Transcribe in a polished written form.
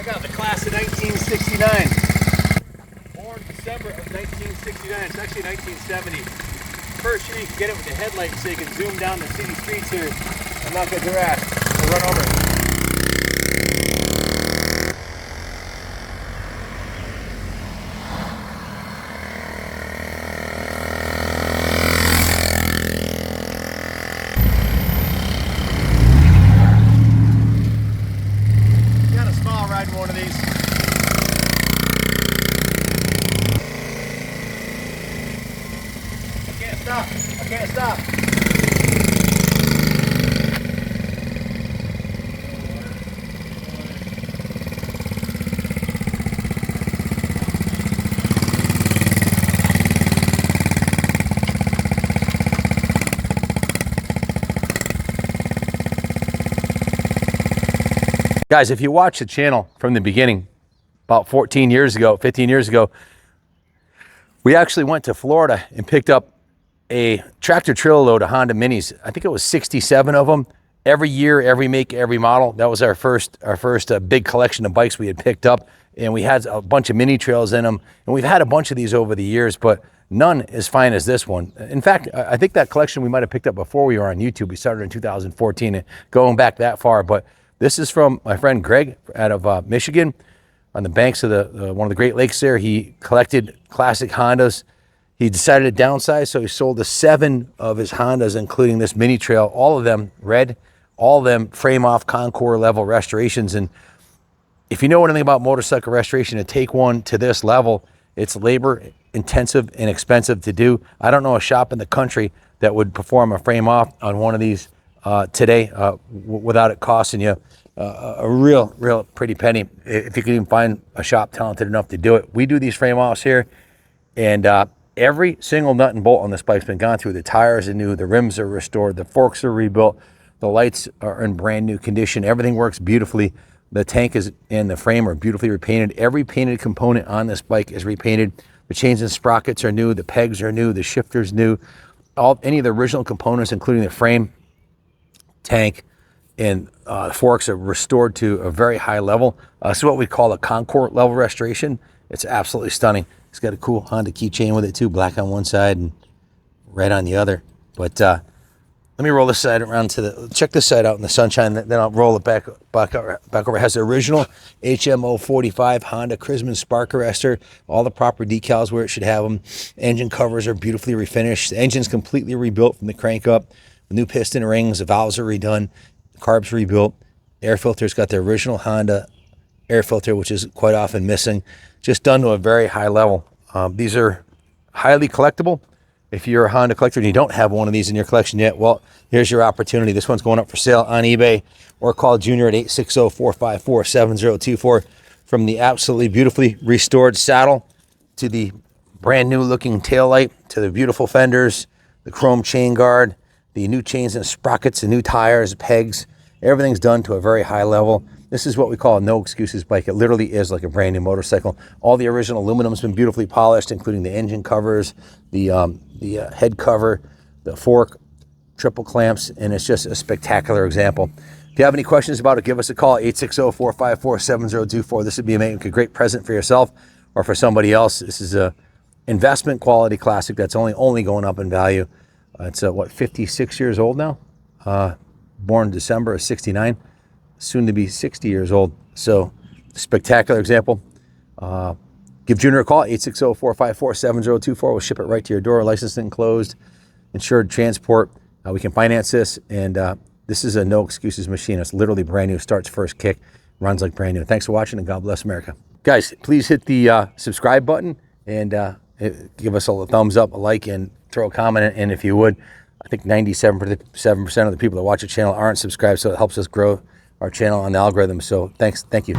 Check out the class of 1969. Born December of 1969. It's actually 1970. First year you can get it with the headlights so you can zoom down the city streets here and not get harassed or run over. Got a smile riding one of these. I can't stop. I can't stop. Guys, if you watch the channel from the beginning, about 15 years ago, we actually went to Florida and picked up a tractor trailer load of Honda Minis. I think it was 67 of them. Every year, every make, every model. That was our first big collection of bikes we had picked up, and we had a bunch of mini trails in them. And we've had a bunch of these over the years, but none as fine as this one. In fact, I think that collection we might have picked up before we were on YouTube. We started in 2014, and going back that far, but this is from my friend Greg out of Michigan, on the banks of one of the Great Lakes there. He collected classic Hondas. He decided to downsize, so he sold 7 of his Hondas, including this mini trail, all of them red, all of them frame-off Concours level restorations. And if you know anything about motorcycle restoration, to take one to this level, it's labor-intensive and expensive to do. I don't know a shop in the country that would perform a frame-off on one of these today without it costing you a real pretty penny, if you can even find a shop talented enough to do it. We do these frame offs here, and every single nut and bolt on this bike's been gone through. The tires are new, the rims are restored, the forks are rebuilt, the lights are in brand new condition. Everything works beautifully. The tank and the frame are beautifully repainted. Every painted component on this bike is repainted. The chains and sprockets are new, the pegs are new, the shifter's new. Any of the original components, including the frame, tank, and the forks are restored to a very high level. This is what we call a Concours level restoration. It's absolutely stunning. It's got a cool Honda keychain with it too, black on one side and red on the other. But let me roll this side around check this side out in the sunshine, then I'll roll it back over. It has the original HMO 45 Honda Chrisman spark arrestor, all the proper decals where it should have them. Engine covers are beautifully refinished. The engine's completely rebuilt from the crank up. The new piston rings, the valves are redone, the carb's rebuilt. Air filter's got the original Honda air filter, which is quite often missing. Just done to a very high level. These are highly collectible. If you're a Honda collector and you don't have one of these in your collection yet, well, here's your opportunity. This one's going up for sale on eBay, or call Junior at 860-454-7024. From the absolutely beautifully restored saddle to the brand new looking taillight to the beautiful fenders, the chrome chain guard, the new chains and sprockets, the new tires, pegs, everything's done to a very high level. This is what we call a no excuses bike. It literally is like a brand new motorcycle. All the original aluminum's been beautifully polished, including the engine covers, the head cover, the fork, triple clamps, and it's just a spectacular example. If you have any questions about it, give us a call, 860-454-7024. This would be a great present for yourself or for somebody else. This is a investment quality classic that's only going up in value. It's 56 years old now, born December of 69, soon to be 60 years old. So spectacular example. Give Junior a call, 860-454-7024. We'll ship it right to your door, licensed and enclosed, insured transport. We can finance this, and this is a no excuses machine. It's literally brand new, starts first kick, runs like brand new. Thanks for watching, and God bless America. Guys, please hit the subscribe button and give us a thumbs up, a like, and throw a comment in if you would. I think 97% of the people that watch the channel aren't subscribed, so it helps us grow our channel on the algorithm. So thank you.